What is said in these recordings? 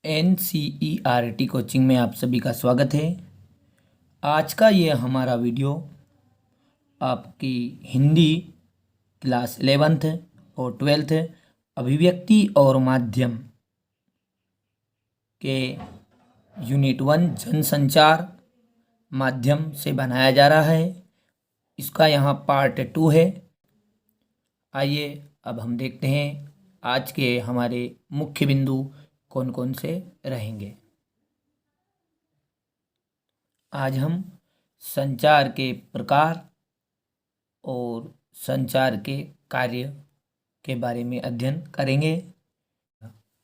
NCERT coaching में आप सभी का स्वागत है। आज का ये हमारा वीडियो आपकी हिंदी क्लास 11th और 12th अभिव्यक्ति और माध्यम के यूनिट 1 जनसंचार माध्यम से बनाया जा रहा है। इसका यहाँ पार्ट 2 है। आइए अब हम देखते हैं आज के हमारे मुख्य बिंदु कौन कौन से रहेंगे। आज हम संचार के प्रकार और संचार के कार्य के बारे में अध्ययन करेंगे।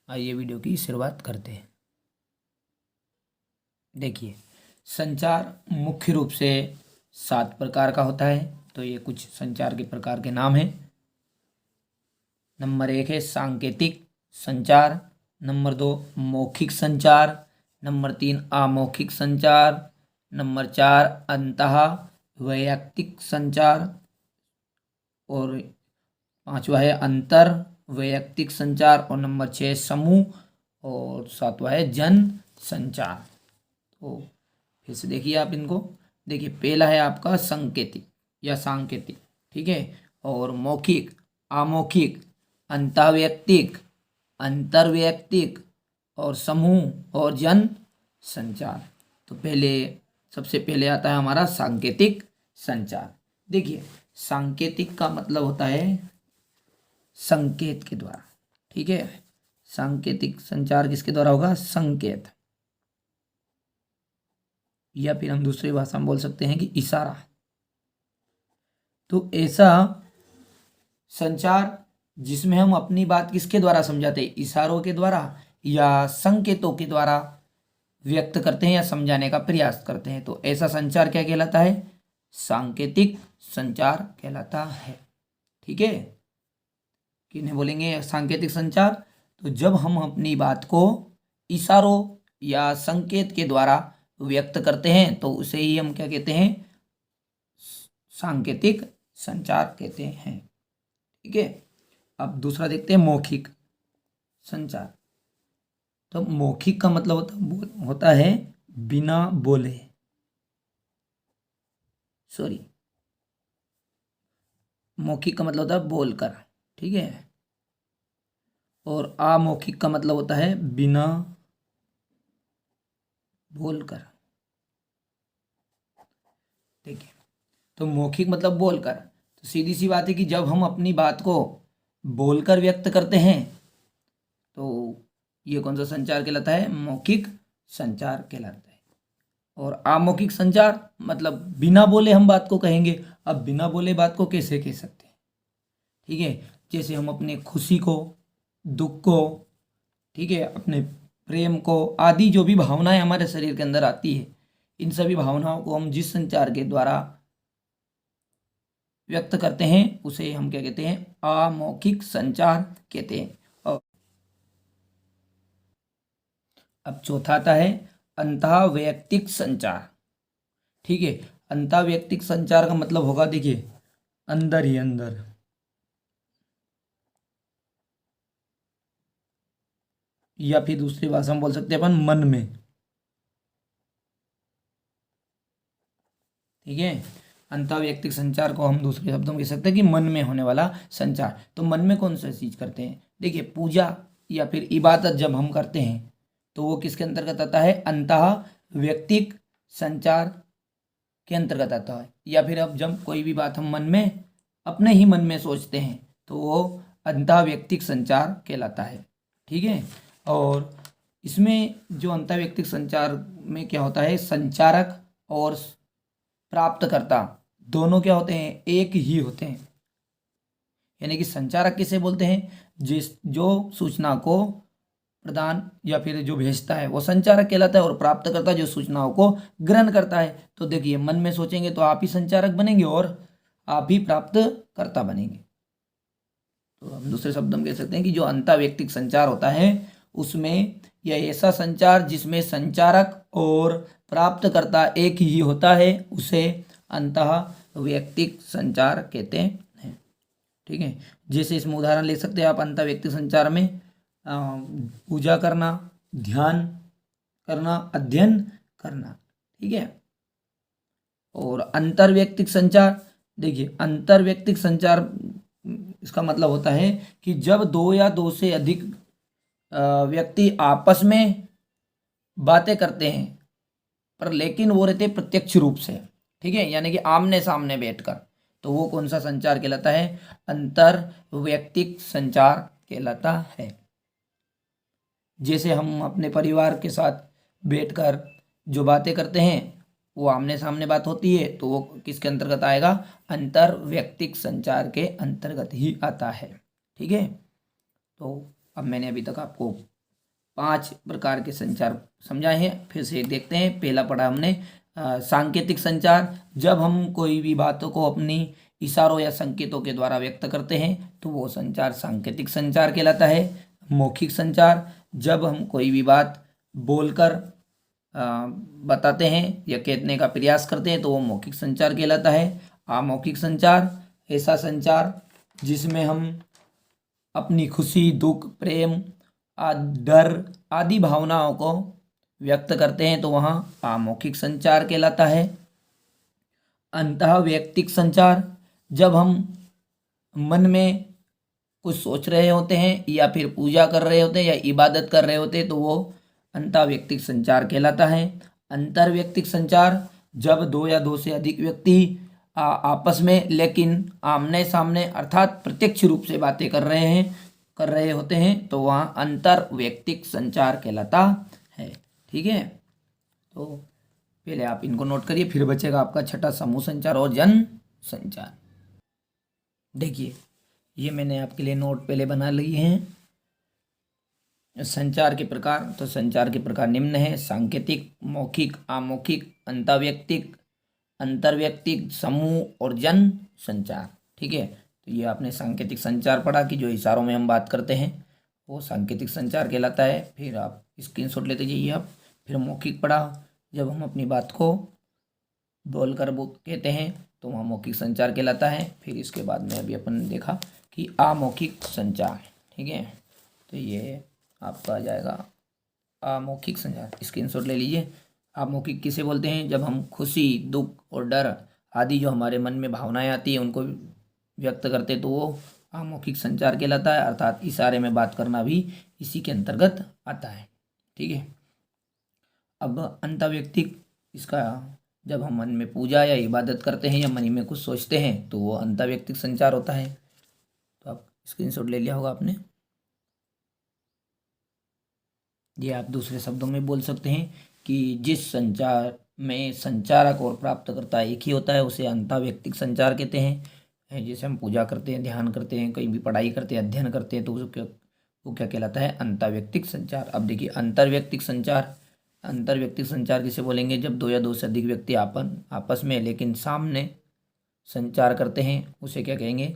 आइए वीडियो की शुरुआत करते हैं। देखिए, संचार मुख्य रूप से 7 प्रकार का होता है। तो ये कुछ संचार के प्रकार के नाम हैं। नंबर 1 है सांकेतिक संचार, नंबर 2 मौखिक संचार, नंबर 3 अमौखिक संचार, नंबर 4 अंतः वैयक्तिक संचार और 5वां है अंतर वैयक्तिक संचार और नंबर 6 समूह और 7वां है जन संचार। तो फिर से देखिए आप इनको। देखिए, पहला है आपका संकेतिक या सांकेतिक, ठीक है, और मौखिक, अमौखिक, अंतःवैयक्तिक, अंतर्वैयक्तिक और समूह और जन संचार। तो सबसे पहले आता है हमारा सांकेतिक संचार। देखिए, सांकेतिक का मतलब होता है संकेत के द्वारा, ठीक है। सांकेतिक संचार किसके द्वारा होगा? संकेत, या फिर हम दूसरी भाषा में बोल सकते हैं कि इशारा। तो ऐसा संचार जिसमें हम अपनी बात किसके द्वारा समझाते हैं? इशारों के द्वारा या संकेतों के द्वारा व्यक्त करते हैं या समझाने का प्रयास करते हैं। तो ऐसा संचार क्या कहलाता है? सांकेतिक संचार कहलाता है, ठीक है। किन्हें बोलेंगे सांकेतिक संचार? तो जब हम अपनी बात को इशारों या संकेत के द्वारा व्यक्त करते हैं तो उसे ही हम क्या कहते हैं? सांकेतिक संचार कहते हैं, ठीक है। अब दूसरा देखते हैं मौखिक संचार। तो मौखिक का मतलब होता है बिना बोले, मौखिक का मतलब होता है बोलकर, ठीक है। और अमौखिक का मतलब होता है बिना बोलकर। देखिए, तो मौखिक मतलब बोलकर। तो सीधी सी बात है कि जब हम अपनी बात को बोलकर व्यक्त करते हैं तो ये कौन सा संचार कहलाता है? मौखिक संचार कहलाता है। और अमौखिक संचार मतलब बिना बोले हम बात को कहेंगे। अब बिना बोले बात को कैसे कह सकते हैं? ठीक है, जैसे हम अपने खुशी को, दुख को, ठीक है, अपने प्रेम को आदि जो भी भावनाएं हमारे शरीर के अंदर आती है, इन सभी भावनाओं को हम जिस संचार के द्वारा व्यक्त करते हैं उसे हम क्या कहते हैं? अमौखिक संचार कहते हैं। और अब चौथा आता है अंतःवैयक्तिक संचार, ठीक है। अंतःवैयक्तिक संचार का मतलब होगा, देखिए, अंदर ही अंदर, या फिर दूसरी भाषा में बोल सकते हैं अपन मन में, ठीक है। अंतःवैयक्तिक संचार को हम दूसरे शब्दों में कह सकते हैं कि मन में होने वाला संचार। तो मन में कौन सा चीज करते हैं? देखिए, पूजा या फिर इबादत जब हम करते हैं तो वो किसके अंतर्गत आता है? अंतःवैयक्तिक संचार के अंतर्गत आता है। या फिर अब जब कोई भी बात हम मन में, अपने ही मन में सोचते हैं तो वो अंतःवैयक्तिक संचार कहलाता है, ठीक है। और इसमें जो अंतःवैयक्तिक संचार में क्या होता है? संचारक और प्राप्तकर्ता दोनों क्या होते हैं? एक ही होते हैं। यानी कि संचारक किसे बोलते हैं? जो सूचना को प्रदान या फिर जो भेजता है वो संचारक कहलाता है, और प्राप्तकर्ता जो सूचनाओं को ग्रहण करता है। तो देखिए, मन में सोचेंगे तो आप ही संचारक बनेंगे और आप ही प्राप्तकर्ता बनेंगे। तो हम दूसरे शब्दों में कह सकते हैं कि जो अंतःवैयक्तिक संचार होता है उसमें यह ऐसा संचार जिसमें संचारक और प्राप्तकर्ता एक ही होता है, उसे अंतःवैयक्तिक संचार कहते हैं, ठीक है। जैसे इसमें उदाहरण ले सकते हैं आप अंतःवैयक्तिक संचार में पूजा करना, ध्यान करना, अध्ययन करना। ठीक है। और अंतर्वैयक्तिक संचार, देखिए अंतर्वैयक्तिक संचार इसका मतलब होता है कि जब दो या दो से अधिक व्यक्ति आपस में बातें करते हैं, पर लेकिन वो रहते प्रत्यक्ष रूप से। ठीक है, यानी कि आमने सामने बैठकर, तो वो कौन सा संचार कहलाता है? अंतर्वैयक्तिक संचार कहलाता है। जैसे हम अपने परिवार के साथ बैठकर जो बातें करते हैं वो आमने सामने बात होती है, तो वो किसके अंतर्गत आएगा? अंतर्वैयक्तिक संचार के अंतर्गत ही आता है। ठीक है। तो अब मैंने अभी तक आपको 5 प्रकार के संचार समझाए हैं। फिर से देखते हैं। पहला पढ़ा हमने सांकेतिक संचार। जब हम कोई भी बातों को अपनी इशारों या संकेतों के द्वारा व्यक्त करते हैं तो वो संचार सांकेतिक संचार कहलाता है। मौखिक संचार, जब हम कोई भी बात बोलकर बताते हैं या कहने का प्रयास करते हैं तो वो मौखिक संचार कहलाता है। अमौखिक संचार, ऐसा संचार जिसमें हम अपनी खुशी, दुख, प्रेम, डर आदि भावनाओं को व्यक्त करते हैं तो वहाँ अमौखिक संचार कहलाता है। अंतःवैयक्तिक संचार, जब हम मन में कुछ सोच रहे होते हैं या फिर पूजा कर रहे होते हैं या इबादत कर रहे होते हैं तो वो अंतःवैयक्तिक संचार कहलाता है। अंतर्वैयक्तिक संचार, जब दो या दो से अधिक व्यक्ति आपस में लेकिन आमने सामने अर्थात प्रत्यक्ष रूप से बातें कर रहे होते हैं तो वहाँ अंतर्वैयक्तिक संचार कहलाता है। ठीक है। तो पहले आप इनको नोट करिए, फिर बचेगा आपका छठा समूह संचार और जन संचार। देखिए ये मैंने आपके लिए नोट पहले बना लिए हैं। संचार के प्रकार, तो संचार के प्रकार निम्न है: सांकेतिक, मौखिक, अमौखिक, अंतर्वैयक्तिक, अंतर्वैयक्तिक, समूह और जन संचार। ठीक है। तो ये आपने सांकेतिक संचार पढ़ा कि जो इशारों में हम बात करते हैं वो सांकेतिक संचार कहलाता है। फिर आप स्क्रीनशॉट लेते जाइए आप। फिर मौखिक पढ़ा, जब हम अपनी बात को बोलकर कहते हैं तो वहाँ मौखिक संचार कहलाता है। फिर इसके बाद में अभी अपन देखा कि अमौखिक संचार। ठीक है। तो ये आपका आ जाएगा अमौखिक संचार, स्क्रीनशॉट ले लीजिए। अमौखिक किसे बोलते हैं? जब हम खुशी, दुख और डर आदि जो हमारे मन में भावनाएं आती हैं उनको व्यक्त करते तो वो अमौखिक संचार कहलाता है, अर्थात इशारे में बात करना भी इसी के अंतर्गत आता है। ठीक है। अब अंतर्वैयक्तिक, इसका जब हम मन में पूजा या इबादत करते हैं या मन में कुछ सोचते हैं तो वो अंतर्वैयक्तिक संचार होता है। तो आप स्क्रीनशॉट ले लिया होगा आपने। ये आप दूसरे शब्दों में बोल सकते हैं कि जिस संचार में संचारक और प्राप्तकर्ता एक ही होता है उसे अंतर्वैयक्तिक संचार कहते हैं। जैसे हम पूजा करते हैं, ध्यान करते हैं, कहीं भी पढ़ाई करते हैं, अध्ययन करते हैं तो वो क्या कहलाता है? अंतर्वैयक्तिक संचार। अब देखिए अंतर्वैयक्तिक संचार, अंतर्वैयक्तिक संचार किसे बोलेंगे? जब दो या दो से अधिक व्यक्ति आपस में लेकिन सामने संचार करते हैं उसे क्या कहेंगे?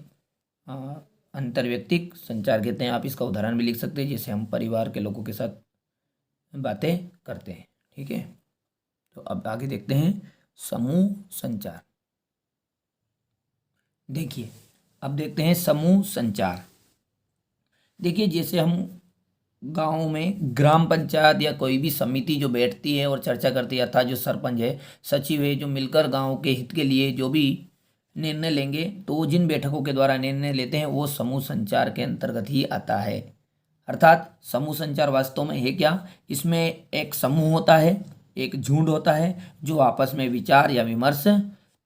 अंतर्वैयक्तिक संचार कहते हैं। आप इसका उदाहरण भी लिख सकते हैं, जैसे हम परिवार के लोगों के साथ बातें करते हैं। ठीक है। तो अब आगे देखते हैं समूह संचार। देखिए अब देखते हैं समूह संचार। देखिए जैसे हम गांव में ग्राम पंचायत या कोई भी समिति जो बैठती है और चर्चा करती है, अर्थात जो सरपंच है, सचिव है, जो मिलकर गांव के हित के लिए जो भी निर्णय लेंगे तो वो जिन बैठकों के द्वारा निर्णय लेते हैं वो समूह संचार के अंतर्गत ही आता है। अर्थात समूह संचार वास्तव में है क्या? इसमें एक समूह होता है, एक झुंड होता है जो आपस में विचार या विमर्श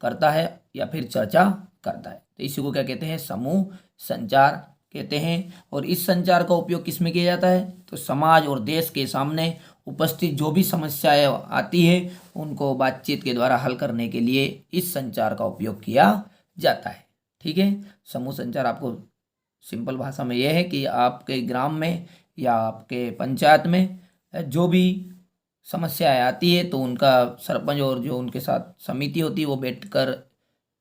करता है या फिर चर्चा करता है, तो इसी को क्या कहते हैं? समूह संचार कहते हैं। और इस संचार का उपयोग किस में किया जाता है? तो समाज और देश के सामने उपस्थित जो भी समस्याएं आती है उनको बातचीत के द्वारा हल करने के लिए इस संचार का उपयोग किया जाता है। ठीक है। समूह संचार आपको सिंपल भाषा में यह है कि आपके ग्राम में या आपके पंचायत में जो भी समस्याएं आती है तो उनका सरपंच और जो उनके साथ समिति होती है वो बैठकर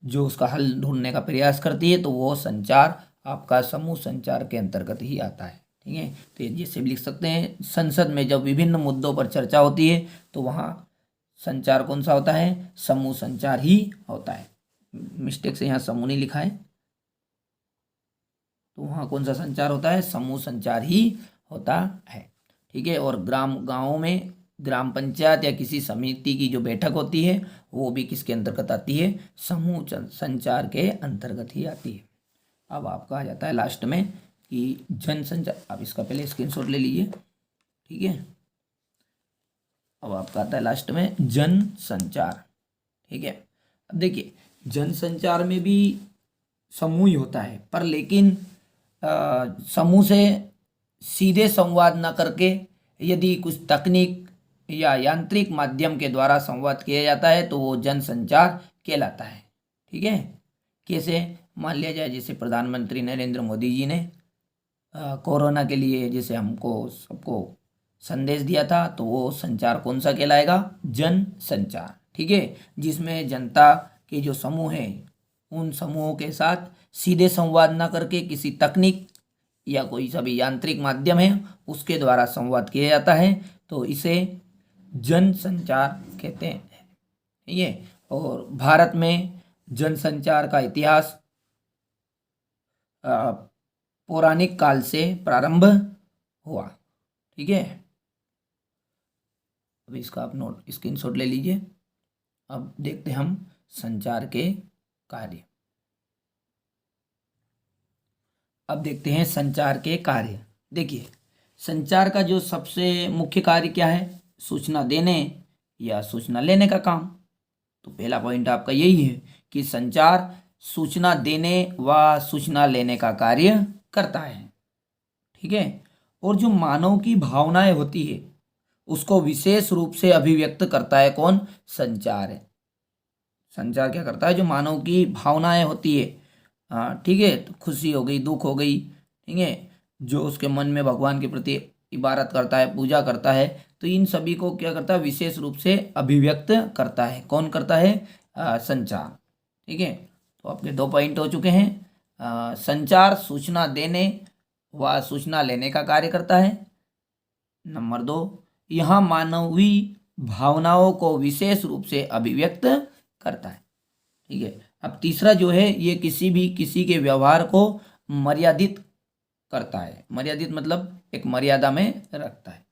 जो उसका हल ढूंढने का प्रयास करती है तो वो संचार आपका समूह संचार के अंतर्गत ही आता है। ठीक है। तो जैसे भी लिख सकते हैं, संसद में जब विभिन्न मुद्दों पर चर्चा होती है तो वहाँ संचार कौन सा होता है? समूह संचार ही होता है। मिस्टेक से यहाँ समूह नहीं लिखा है, तो वहाँ कौन सा संचार होता है? समूह संचार ही होता है। ठीक है। और गाँवों में ग्राम पंचायत या किसी समिति की जो बैठक होती है वो भी किसके अंतर्गत आती है, समूह संचार के अंतर्गत ही आती है। अब आपका आ जाता है लास्ट में कि जनसंचार। आप इसका पहले स्क्रीनशॉट ले लीजिए, ठीक है। अब आपका आता है लास्ट में जनसंचार, ठीक है। अब देखिए जनसंचार में भी समूह ही होता है, पर लेकिन समूह से सीधे संवाद न करके यदि कुछ तकनीक या यांत्रिक माध्यम के द्वारा संवाद किया जाता है तो वो जनसंचार कहलाता है, ठीक है। कैसे, मान लिया जाए जैसे प्रधानमंत्री नरेंद्र मोदी जी ने कोरोना के लिए जैसे हमको सबको संदेश दिया था, तो वो संचार कौन सा कहलाएगा, जन संचार, ठीक है। जिसमें जनता के जो समूह है उन समूहों के साथ सीधे संवाद ना करके किसी तकनीक या कोई सभी यांत्रिक माध्यम है उसके द्वारा संवाद किया जाता है, तो इसे जन संचार कहते हैं, ठीक है। और भारत में जनसंचार का इतिहास पौराणिक काल से प्रारंभ हुआ, ठीक है। अब इसका आप नोट स्क्रीनशॉट ले लीजिए। अब देखते हैं हम संचार के कार्य। अब देखते हैं संचार के कार्य। देखिए संचार का जो सबसे मुख्य कार्य क्या है, सूचना देने या सूचना लेने का काम। तो पहला पॉइंट आपका यही है कि संचार सूचना देने व सूचना लेने का कार्य करता है, ठीक है। और जो मानव की भावनाएं होती है उसको विशेष रूप से अभिव्यक्त करता है कौन, संचार है। संचार क्या करता है, जो मानव की भावनाएं होती है, हाँ ठीक है, तो खुशी हो गई, दुख हो गई, ठीक है, जो उसके मन में भगवान के प्रति इबादत करता है, पूजा करता है, तो इन सभी को क्या करता है, विशेष रूप से अभिव्यक्त करता है। कौन करता है, संचार, ठीक है। तो आपके 2 पॉइंट हो चुके हैं। संचार सूचना देने व सूचना लेने का कार्य करता है। नंबर 2, यहाँ मानवीय भावनाओं को विशेष रूप से अभिव्यक्त करता है, ठीक है। अब तीसरा जो है ये किसी के व्यवहार को मर्यादित करता है। मर्यादित मतलब एक मर्यादा में रखता है।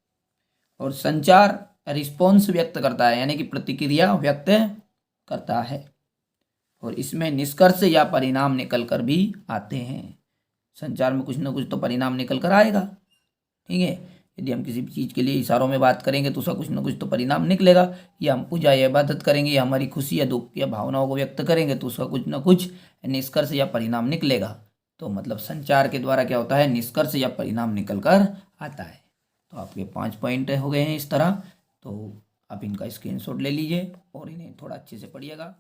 और संचार रिस्पॉन्स व्यक्त करता है, यानी कि प्रतिक्रिया व्यक्त करता है। और इसमें निष्कर्ष या परिणाम निकल कर भी आते हैं। संचार में कुछ ना कुछ तो परिणाम निकल कर आएगा, ठीक है। यदि हम किसी चीज़ के लिए इशारों में बात करेंगे तो उसका कुछ ना कुछ तो परिणाम निकलेगा, या हम पूजा या इबादत करेंगे या हमारी खुशी या दुख या भावनाओं को व्यक्त करेंगे तो उसका कुछ ना कुछ निष्कर्ष या परिणाम निकलेगा। तो मतलब संचार के द्वारा क्या होता है, निष्कर्ष या परिणाम निकल कर आता है। तो आपके 5 पॉइंट हो गए हैं इस तरह। तो आप इनका स्क्रीनशॉट ले लीजिए और इन्हें थोड़ा अच्छे से पढ़िएगा।